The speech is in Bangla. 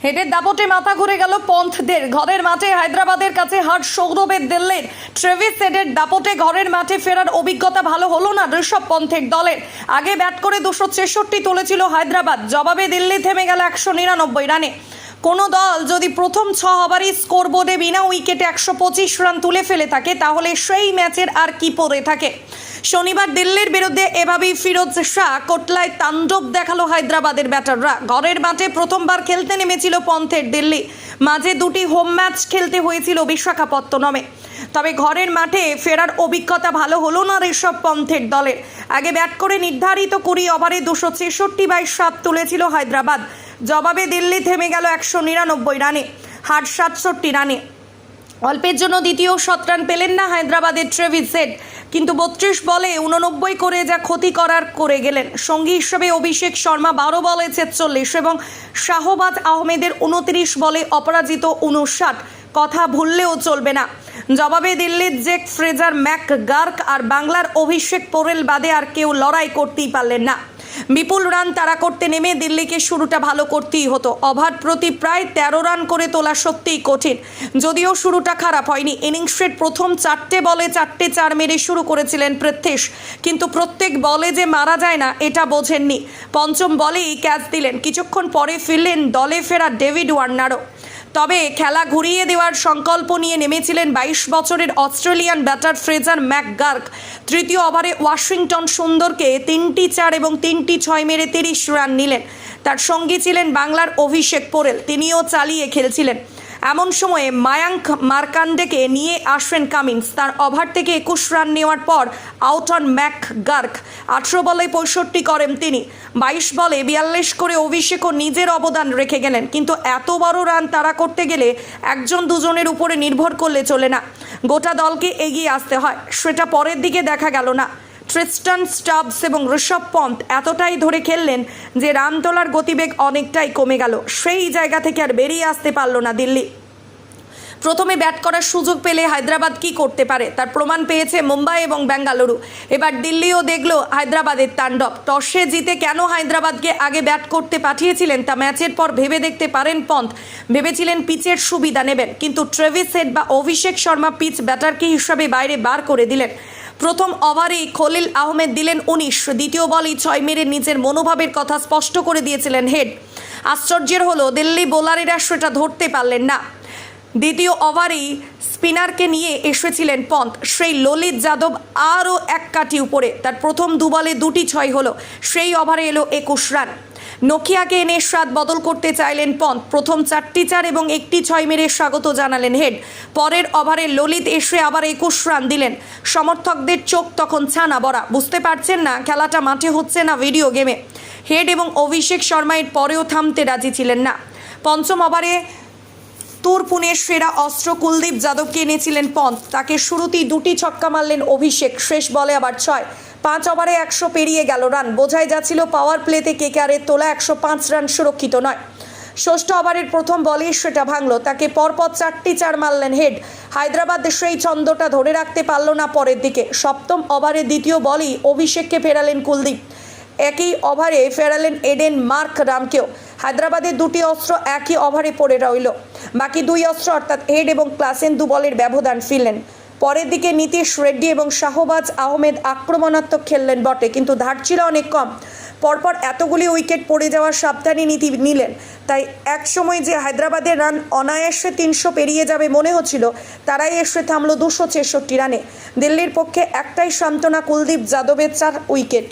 হেডের দাপটে মাথা ঘুরে গেল পন্থদের। ঘরের মাঠে হায়দ্রাবাদের কাছে হার সৌরভের দিল্লির। ট্রেভিস হেডের দাপটে ঘরের মাঠে ফেরার অভিজ্ঞতা ভালো হলো না ঋষভ পন্থের দলের। আগে ব্যাট করে 266 তুলেছিল হায়দ্রাবাদ, জবাবে দিল্লি থেমে গেল 199 রানে। কোনো দল যদি প্রথম 6 ওভারই স্কোরবোর্ডে বিনা উইকেটে 125 রান তুলে ফেলে থাকে, তাহলে সেই ম্যাচের আর কি পড়ে থাকে। শনিবার দিল্লির বিরুদ্ধে এভাবেই ফিরোজ শাহ কোটলায় তাণ্ডব দেখালো হায়দ্রাবাদের ব্যাটাররা। ঘরের মাঠে প্রথমবার খেলতে নেমেছিল পন্থের দিল্লি। মাঝে দুটি হোম ম্যাচ খেলতে হয়েছিল বিশাখাপত্তনমে। তবে ঘরের মাঠে ফেরার অভিজ্ঞতা ভালো হলো না ঋষভ পন্থের দলের। আগে ব্যাট করে নির্ধারিত 20 ওভারে 266/7 তুলেছিল হায়দ্রাবাদ, জবাবে দিল্লি থেমে গেল 199 রানে, হার 67 রানে। অল্পের জন্য দ্বিতীয় শতরান পেলেন না হায়দ্রাবাদের ট্রেভিস হেড, কিন্তু 32 বলে 89 করে যা ক্ষতি করার করে গেলেন। সঙ্গী হিসেবে অভিষেক শর্মা 12 বলে 46 এবং শাহবাজ আহমেদের 29 বলে অপরাজিত 59। কথা ভুললেও চলবে না। জবাবে দিল্লির জেক ফ্রেজার ম্যাকগার্ক আর বাংলার অভিষেক পোরেল বাদে আর কেউ লড়াই করতেই পারলেন না। বিপুল রান তাড়া করতে নেমে দিল্লিকে শুরুটা ভালো করতেই হতো। ওভার প্রতি প্রায় 13 রান করে তোলা সত্যিই কঠিন। যদিও শুরুটা খারাপ হয়নি। ইনিংসের প্রথম 4টে বলে 4টে 4 মেরে শুরু করেছিলেন পৃথ্বীশ, কিন্তু প্রত্যেক বলে যে মারা যায় না এটা বোঝেননি। পঞ্চম বলেই ক্যাচ দিলেন। কিছুক্ষণ পরে ফিরলেন দলে ফেরা ডেভিড ওয়ার্নারও। তবে খেলা ঘুরিয়ে দেওয়ার সংকল্প নিয়ে নেমেছিলেন 22 বছরের অস্ট্রেলিয়ান ব্যাটার ফ্রেজার ম্যাকগার্ক। তৃতীয় ওভারে ওয়াশিংটন সুন্দরকে 3টি 4 এবং 3টি 6 মেরে 30 রান নিলেন। তার সঙ্গী ছিলেন বাংলার অভিষেক পোরেল, তিনিও চালিয়ে খেলছিলেন। এমন সময়ে মায়াঙ্ক মার্কান্ডেকে নিয়ে আসেন কামিন্স। তার ওভার থেকে 21 রান নেওয়ার পর আউট অন ম্যাকগার্ক। 18 বলে 65 করেন তিনি। 22 বলে 42 করে অভিষেকও নিজের অবদান রেখে গেলেন। কিন্তু এত বড় রান তাড়া করতে গেলে একজন দুজনের উপরে নির্ভর করলে চলে না, গোটা দলকে এগিয়ে আসতে হয়। সেটা পরের দিকে দেখা গেল না। ট্রিস্টান স্টাবস এবং ঋষভ পন্থ এতটাই ধরে খেললেন যে রান তোলার গতিবেগ অনেকটাই কমে গেল। সেই জায়গা থেকে আর বেরিয়ে আসতে পারল না দিল্লি। প্রথমে ব্যাট করার সুযোগ পেলে হায়দ্রাবাদ কি করতে পারে তার প্রমাণ পেয়েছে মুম্বাই এবং বেঙ্গালুরু। এবার দিল্লিও দেখল হায়দ্রাবাদের তাণ্ডব। টসে জিতে কেন হায়দ্রাবাদকে আগে ব্যাট করতে পাঠিয়েছিলেন তা ম্যাচের পর ভেবে দেখতে পারেন পন্থ। ভেবেছিলেন পিচের সুবিধা নেবেন, কিন্তু ট্রেভিস হেড বা অভিষেক শর্মা পিচ ব্যাটারকে হিসাবে বাইরে বার করে দিলেন। প্রথম ওভারেই খলিল আহমেদ দিলেন 19। দ্বিতীয় বলেই 6 মেরে নিজের মনোভাবের কথা স্পষ্ট করে দিয়েছিলেন হেড। আশ্চর্যের হলো দিল্লি বোলারেরা সেটা ধরতে পারলেন না। দ্বিতীয় ওভারেই স্পিনারকে নিয়ে এসেছিলেন পন্থ। সেই ললিত যাদব আরও এক কাঠি উপরে। তার প্রথম 2 বলে 2টি 6 হলো। সেই ওভারে এলো 21 রান। নোকিয়াকে এনে স্বাদ বদল করতে চাইলেন পন্থ। প্রথম 4টি 4 এবং 1টি 6 মেরে স্বাগত জানালেন হেড। পরের ওভারে ললিত এসে আবার 21 রান দিলেন। সমর্থকদের চোখ তখন ছানা বড়া। বুঝতে পারছেন না খেলাটা মাঠে হচ্ছে না ভিডিও গেমে। হেড এবং অভিষেক শর্মা এর পরেও থামতে রাজি ছিলেন না। পঞ্চম ওভারে পুনের সেরা অস্ত্র কুলদীপ যাদবকে এনেছিলেন পন্থ। তাকে শুরুতেই 2টি ছক্কা মারলেন অভিষেক। শেষ বলে আবার 6। 5 ওভারে 100 পেরিয়ে গেল রান। বোঝাই যাচ্ছিল পাওয়ার প্লেতে কেকেআরের তোলা 105 রান সুরক্ষিত নয়। ষষ্ঠ ওভারের প্রথম বলেই সেটা ভাঙল। তাকে পরপর 4টি 4 মারলেন হেড। হায়দ্রাবাদ সেই ছন্দটা ধরে রাখতে পারল না পরের দিকে। সপ্তম ওভারের দ্বিতীয় বলেই অভিষেককে ফেরালেন কুলদীপ। একই ওভারে ফেরালেন এডেন মার্ক রামকেও। হায়দ্রাবাদের 2টি অস্ত্র একই ওভারে পড়ে রইল। বাকি 2 অস্ত্র অর্থাৎ হেড এবং ক্লাসেন 2 বলের ব্যবধান ফিরলেন। পরের দিকে নীতিশ রেড্ডি এবং শাহবাজ আহমেদ আক্রমণাত্মক খেললেন বটে, কিন্তু ধার ছিল অনেক কম। পরপর এতগুলি উইকেট পড়ে যাওয়ার সাবধানী নীতি নিলেন। তাই এক সময় যে হায়দ্রাবাদের রান অনায়াসে 300 পেরিয়ে যাবে মনে হচ্ছিল, তারাই এসে থামল 266 রানে। দিল্লির পক্ষে একটাই সান্ত্বনা কুলদীপ যাদবের 4 উইকেট।